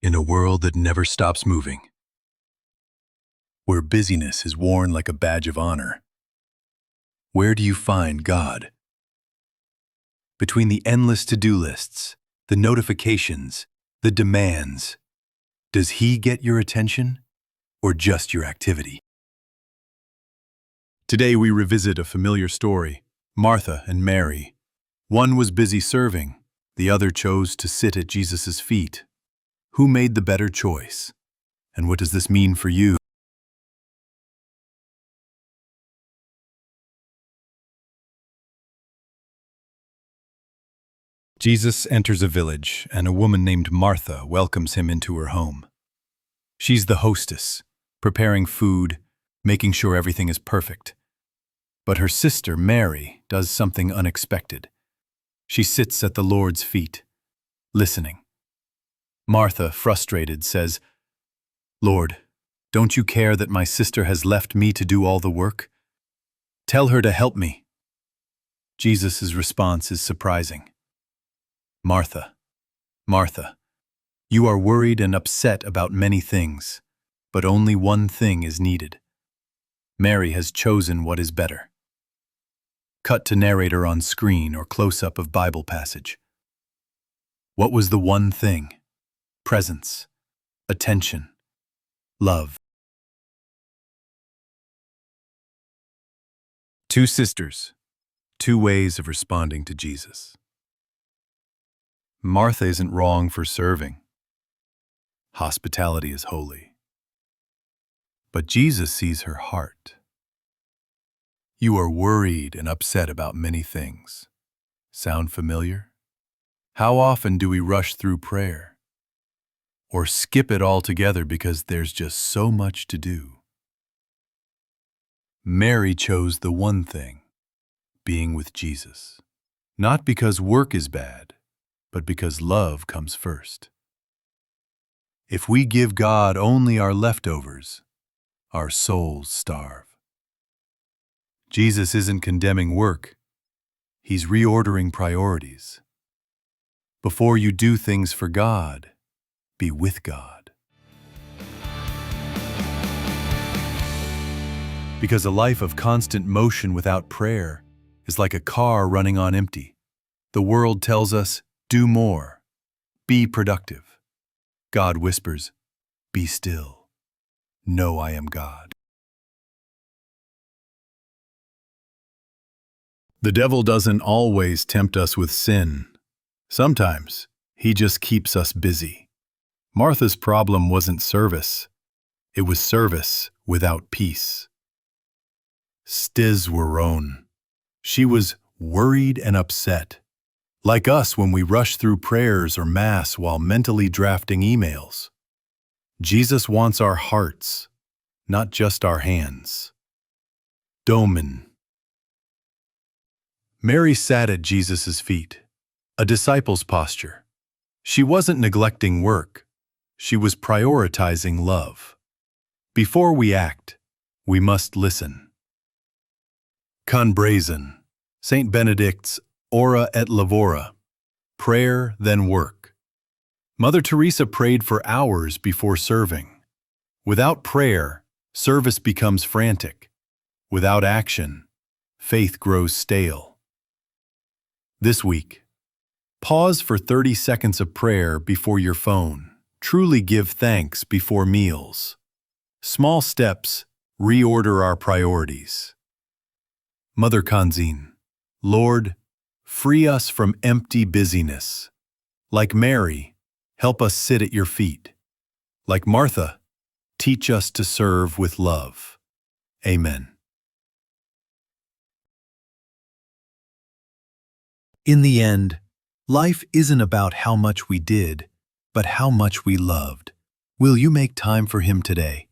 in a world that never stops moving, where busyness is worn like a badge of honor. Where do you find God? Between the endless to-do lists, the notifications, the demands, does He get your attention or just your activity? Today we revisit a familiar story, Martha and Mary. One was busy serving, the other chose to sit at Jesus' feet. Who made the better choice? And what does this mean for you? Jesus enters a village, and a woman named Martha welcomes him into her home. She's the hostess, preparing food, making sure everything is perfect. But her sister, Mary, does something unexpected. She sits at the Lord's feet, listening. Martha, frustrated, says, "Lord, don't you care that my sister has left me to do all the work? Tell her to help me." Jesus' response is surprising. "Martha, Martha, you are worried and upset about many things, but only one thing is needed. Mary has chosen what is better." Cut to narrator on screen or close-up of Bible passage. What was the one thing? Presence, attention, love. Two sisters, two ways of responding to Jesus. Martha isn't wrong for serving. Hospitality is holy. But Jesus sees her heart. You are worried and upset about many things. Sound familiar? How often do we rush through prayer? Or skip it altogether because there's just so much to do? Mary chose the one thing, being with Jesus. Not because work is bad, but because love comes first. If we give God only our leftovers, our souls starve. Jesus isn't condemning work. He's reordering priorities. Before you do things for God, be with God. Because a life of constant motion without prayer is like a car running on empty. The world tells us, do more, be productive. God whispers, be still. Know I am God. The devil doesn't always tempt us with sin. Sometimes he just keeps us busy. Martha's problem wasn't service. It was service without peace. Stiz Warone. She was worried and upset. Like us when we rush through prayers or mass while mentally drafting emails. Jesus wants our hearts, not just our hands. Domen. Mary sat at Jesus' feet, a disciple's posture. She wasn't neglecting work. She was prioritizing love. Before we act, we must listen. Conbrazen, St. Benedict's Ora et Lavora, prayer then work. Mother Teresa prayed for hours before serving. Without prayer, service becomes frantic. Without action, faith grows stale. This week, pause for 30 seconds of prayer before your phone. Truly give thanks before meals. Small steps reorder our priorities. Mother Kanzin, Lord, free us from empty busyness. Like Mary, help us sit at your feet. Like Martha, teach us to serve with love. Amen. In the end, life isn't about how much we did, but how much we loved. Will you make time for Him today?